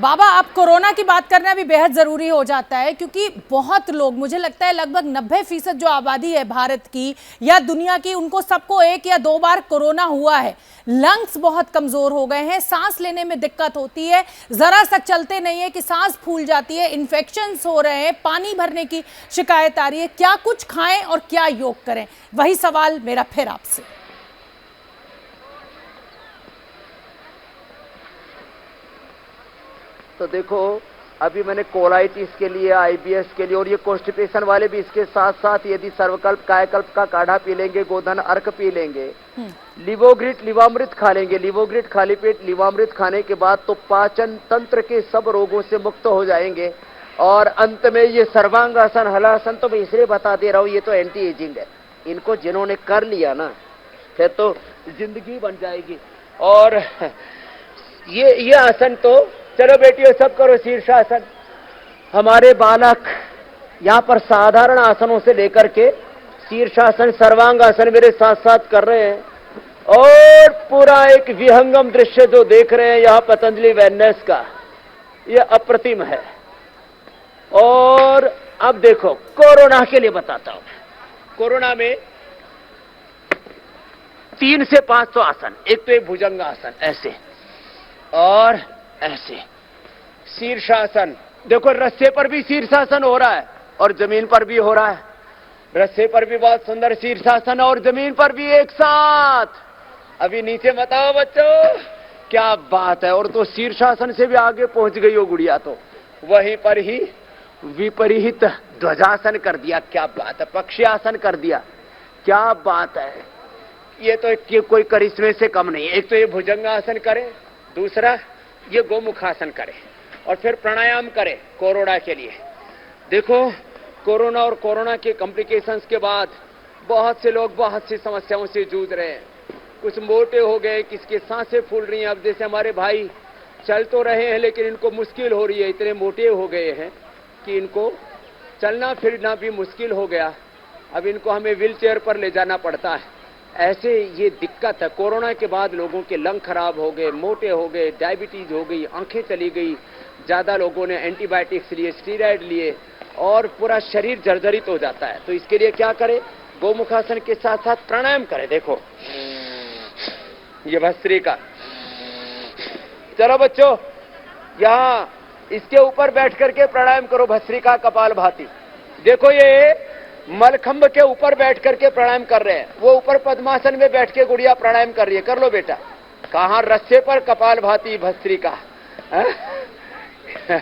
बाबा, अब कोरोना की बात करना भी बेहद ज़रूरी हो जाता है, क्योंकि बहुत लोग, मुझे लगता है लगभग 90% जो आबादी है भारत की या दुनिया की, उनको सबको 1 या 2 बार कोरोना हुआ है। लंग्स बहुत कमज़ोर हो गए हैं, सांस लेने में दिक्कत होती है, ज़रा सा चलते नहीं है कि सांस फूल जाती है, इन्फेक्शंस हो रहे हैं, पानी भरने की शिकायत आ रही है। क्या कुछ खाएं और क्या योग करें, वही सवाल मेरा फिर आपसे। तो देखो, अभी मैंने कोलाइटिस के लिए, आईबीएस के लिए और ये कॉन्स्टिपेशन वाले भी, इसके साथ साथ यदि सर्वकल्प कायकल्प का काढ़ा पी लेंगे, गोधन अर्क पी लेंगे, लिवोग्रिट लिवामृत खा लेंगे, लिवोग्रिट खाली पेट लिवामृत खाने के बाद तो पाचन तंत्र के सब रोगों से मुक्त हो जाएंगे। और अंत में ये सर्वांगासन, हलासन तो मैं इसलिए बता दे रहा हूँ, ये तो एंटी एजिंग है। इनको जिन्होंने कर लिया ना, फिर तो जिंदगी बन जाएगी। और ये आसन तो चलो बेटियों सब करो शीर्षासन। हमारे बालक यहाँ पर साधारण आसनों से लेकर के शीर्षासन, सर्वांगासन मेरे साथ साथ कर रहे हैं। और पूरा एक विहंगम दृश्य जो देख रहे हैं यहाँ पतंजलि वेलनेस का, ये अप्रतिम है। और अब देखो, कोरोना के लिए बताता हूं। कोरोना में 3 से 5 तो आसन। एक तो एक भुजंगासन ऐसे और ऐसे, शीर्षासन। देखो, रस्से पर भी शीर्षासन हो रहा है और जमीन पर भी हो रहा है। रस्से पर भी बहुत सुंदर शीर्षासन और जमीन पर भी एक साथ। अभी नीचे बताओ बच्चों, क्या बात है। और तो शीर्षासन से भी आगे पहुंच गई हो गुड़िया, तो वहीं पर ही विपरीत ध्वजासन कर दिया। क्या बात है। पक्षी आसन कर दिया। क्या बात है। ये तो कोई करिश्मे से कम नहीं। एक तो ये भुजंगासन करे, दूसरा ये गोमुखासन करे और फिर प्राणायाम करे कोरोना के लिए। देखो, कोरोना और कोरोना के कॉम्प्लिकेशंस के बाद बहुत से लोग बहुत सी समस्याओं से जूझ रहे हैं। कुछ मोटे हो गए, किसके सांसें फूल रही हैं। अब जैसे हमारे भाई चल तो रहे हैं लेकिन इनको मुश्किल हो रही है, इतने मोटे हो गए हैं कि इनको चलना फिरना भी मुश्किल हो गया। अब इनको हमें व्हील चेयर पर ले जाना पड़ता है। ऐसे ये दिक्कत है। कोरोना के बाद लोगों के लंग खराब हो गए, मोटे हो गए, डायबिटीज हो गई, आंखें चली गई, ज्यादा लोगों ने एंटीबायोटिक्स लिए, स्टीरॉयड लिए और पूरा शरीर जर्जरित हो जाता है। तो इसके लिए क्या करें? गोमुखासन के साथ साथ प्राणायाम करें। देखो, ये भस्त्रिका। चलो बच्चों, यहाँ इसके ऊपर बैठ करके प्राणायाम करो, भस्त्रिका कपालभाति। देखो, ये मलखंभ के ऊपर बैठ करके प्राणायाम कर रहे हैं। वो ऊपर पद्मासन में बैठ के गुड़िया प्राणायाम कर रही है। कर लो बेटा। कहाँ? रस्से पर कपालभाति भस्त्रिका।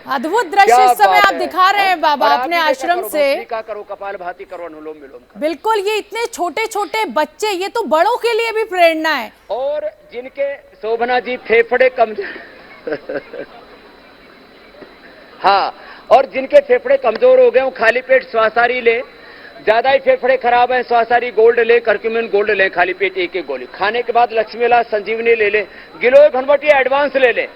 अद्भुत दृश्य इस समय आप दिखा रहे हैं बाबा अपने आश्रम से। भस्त्रिका करो, कपालभाति करो, अनुलोम विलोम करो। बिल्कुल, ये इतने छोटे छोटे बच्चे, ये तो बड़ों के लिए भी प्रेरणा है। और जिनके, शोभना जी, फेफड़े कमजोर हाँ, और जिनके फेफड़े कमजोर हो गए, वो खाली पेट श्वासारी ले। ज्यादा ही फेफड़े खराब है, श्वासारी गोल्ड ले, करक्यूमिन गोल्ड ले, खाली पेट 1-1 गोली। खाने के बाद लक्ष्मीला संजीवनी ले ले, गिलोय घनवटी एडवांस ले ले।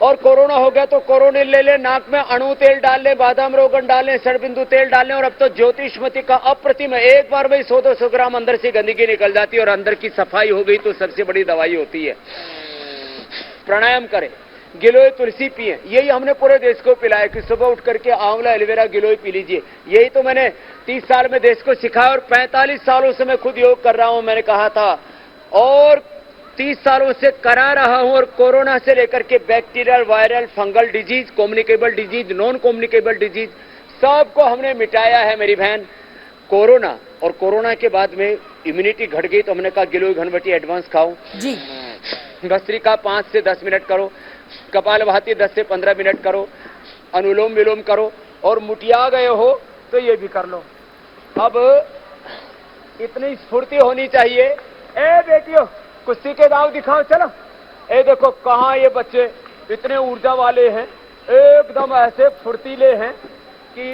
और कोरोना हो गया तो कोरोनिल ले ले। नाक में अणु तेल डाल ले, बादाम रोगन डाल ले, षडबिंदु तेल डाल ले। और अब तो ज्योतिषमती का अप्रतिम, एक बार में 100-200 ग्राम अंदर से गंदगी निकल जाती है और अंदर की सफाई हो गई तो सबसे बड़ी दवाई होती है। प्राणायाम करें, गिलोय तुलसी पिए। यही हमने पूरे देश को पिलाया कि सुबह उठ करके आंवला, एलोवेरा, गिलोय पी लीजिए। यही तो मैंने 30 साल में देश को सिखाया और 45 सालों से मैं खुद योग कर रहा हूं, मैंने कहा था। और 30 सालों से करा रहा हूं। और कोरोना से लेकर के bacterial, viral, fungal disease, communicable disease, non communicable disease, सबको हमने मिटाया है मेरी बहन। कोरोना और कोरोना के बाद में इम्यूनिटी घट गई तो हमने कहा गिलोय घनवटी एडवांस खाओ जी। भस्त्रिका 5 से 10 मिनट करो, कपालभाति 10 से 15 मिनट करो, अनुलोम विलोम करो। और मुटिया गए हो तो ये भी कर लो। अब इतनी स्फूर्ति होनी चाहिए। ए बेटियों, कुश्ती के दांव दिखाओ, चलो। ए देखो, कहाँ ये बच्चे इतने ऊर्जा वाले हैं, एकदम ऐसे फुर्तीले हैं कि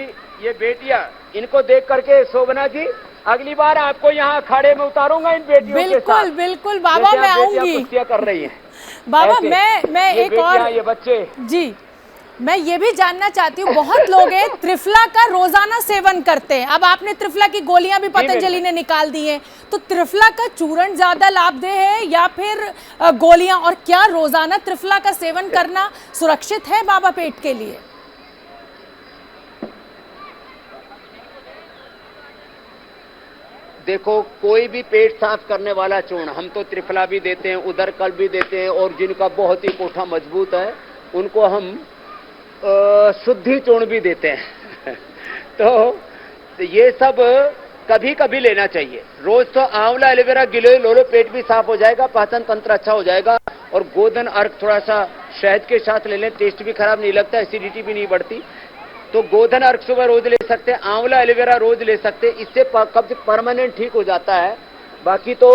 ये बेटियां, इनको देख करके शोभना जी, अगली बार आपको यहाँ अखाड़े में उतारूंगा इन बेटियों के साथ। बिल्कुल बिल्कुल बाबा, मैं आऊंगी। कुश्तियां कर रही हैं बाबा। मैं एक और, ये बच्चे जी, मैं ये भी जानना चाहती हूँ, बहुत लोग हैं त्रिफला का रोजाना सेवन करते हैं। अब आपने त्रिफला की गोलियां भी पतंजलि ने निकाल दी हैं, तो त्रिफला का चूर्ण ज्यादा लाभदेय है या फिर गोलियां? और क्या रोजाना त्रिफला का सेवन करना सुरक्षित है बाबा पेट के लिए? देखो, कोई भी पेट साफ करने वाला चूर्ण, हम तो त्रिफला भी देते हैं, उदर कल भी देते हैं, और जिनका बहुत ही कोठा मजबूत है उनको हम शुद्धि चूर्ण भी देते हैं। तो ये सब कभी कभी लेना चाहिए। रोज तो आंवला एलोवेरा गिलोय लो लो, पेट भी साफ हो जाएगा, पाचन तंत्र अच्छा हो जाएगा। और गोधन अर्क थोड़ा सा शहद के साथ ले लें, टेस्ट भी खराब नहीं लगता, एसिडिटी भी नहीं बढ़ती। तो गोधन अर्क सुबह रोज ले सकते हैं, आंवला एलोवेरा रोज ले सकते हैं, इससे कब्ज परमानेंट ठीक हो जाता है। बाकी तो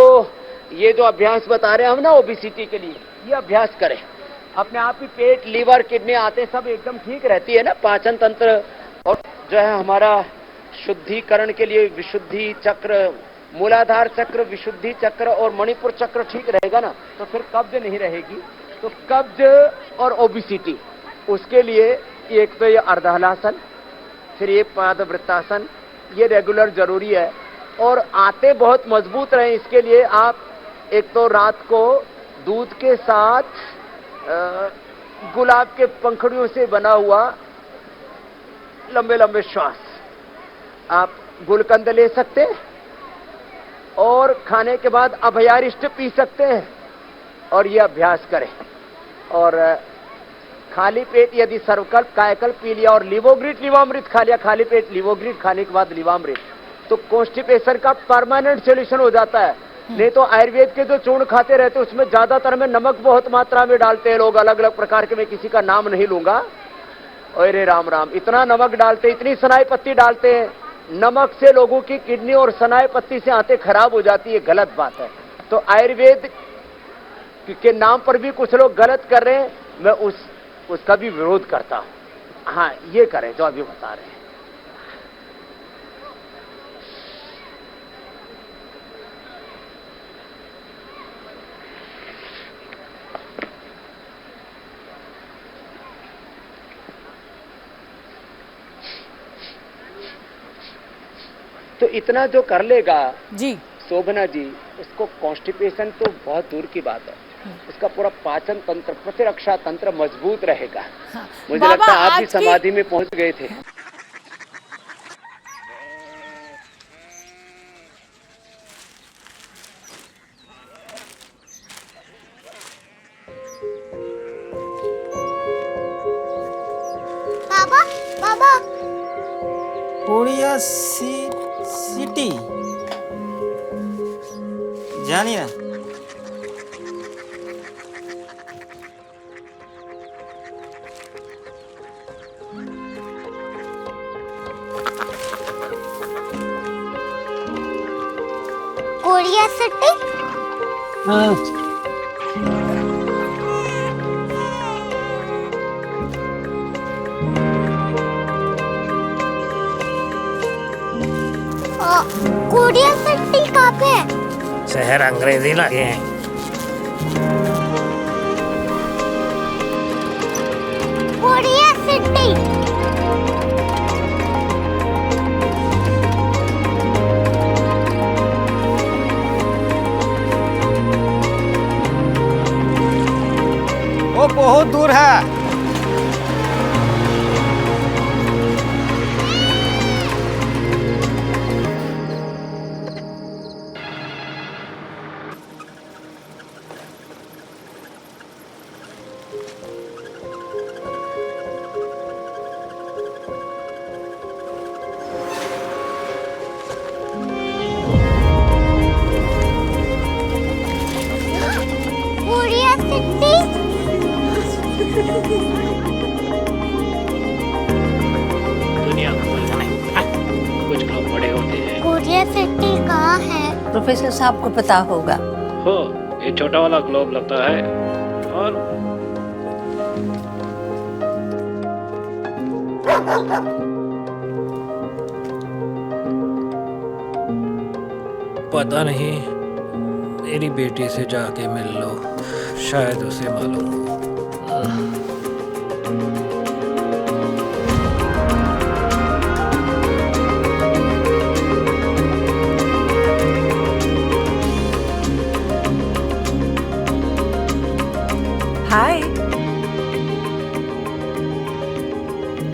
ये जो अभ्यास बता रहे हैं हम ना ओबेसिटी के लिए, ये अभ्यास करें, अपने आप ही पेट, लीवर, किडनी आते सब एकदम ठीक रहती है ना, पाचन तंत्र। और जो है हमारा शुद्धिकरण के लिए विशुद्धि चक्र, मूलाधार चक्र, विशुद्धि चक्र और मणिपुर चक्र ठीक रहेगा ना, तो फिर कब्ज नहीं रहेगी। तो कब्ज और ओबेसिटी, उसके लिए एक तो ये अर्धहलासन, फिर ये पादवृत्तासन, ये रेगुलर जरूरी है। और आते बहुत मजबूत रहे, इसके लिए आप एक तो रात को दूध के साथ गुलाब के पंखुड़ियों से बना हुआ लंबे लंबे श्वास, आप गुलकंद ले सकते हैं, और खाने के बाद अभयारिष्ट पी सकते हैं, और ये अभ्यास करें। और खाली पेट यदि सर्वकल्प कायकल्प पी लिया और लिवोग्रिड लिवामृत खा लिया, खाली पेट लिवोग्रिड खाने के बाद लिवामृत, तो कॉन्स्टिपेशन का परमानेंट सोल्यूशन हो जाता है। नहीं तो आयुर्वेद के जो चूर्ण खाते रहते हैं उसमें ज्यादातर में नमक बहुत मात्रा में डालते हैं लोग, अलग अलग प्रकार के, मैं किसी का नाम नहीं लूंगा। अरे राम राम, इतना नमक डालते, इतनी सनाई पत्ती डालते हैं, नमक से लोगों की किडनी और सनाई पत्ती से आंतें खराब हो जाती है, गलत बात है। तो आयुर्वेद के नाम पर भी कुछ लोग गलत कर रहे हैं, मैं उसका भी विरोध करता हूं। हाँ, ये करें जो अभी बता रहे हैं। तो इतना जो कर लेगा जी शोभना जी, उसको कॉन्स्टिपेशन तो बहुत दूर की बात है, उसका पूरा पाचन तंत्र, प्रतिरक्षा तंत्र मजबूत रहेगा। हाँ। मुझे लगता है आप भी समाधि में पहुंच गए थे। बाबा बाबा, कोरिया सिटी जानी ना? Korea city? हाँ। कोरिया सिटी कहाँ पे है? शहर अंग्रेजी लगे हैं। Korea city. वो बहुत दूर है। Korea city. दुनिया को कुछ लोग बड़े होते हैं। कोरिया सिटी कहाँ है? प्रोफेसर साहब को पता होगा। हो, ये छोटा वाला ग्लोब लगता है। और पता नहीं, मेरी बेटी से जाके मिल लो, शायद उसे मालूम हो।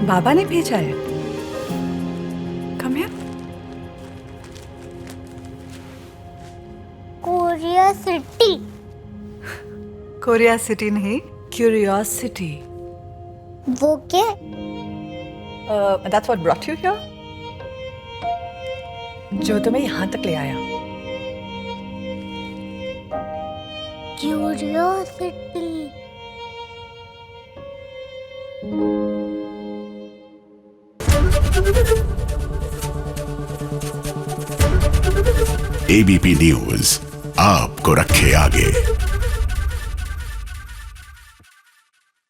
बाबा ने भेजा है। Come here. Korea city. Korea city नहीं, क्यूरियोसिटी। वो क्या? That's what brought you here? जो तुम्हें यहाँ तक ले आया। क्यूरियोसिटी। एबीपी न्यूज आपको रखे आगे।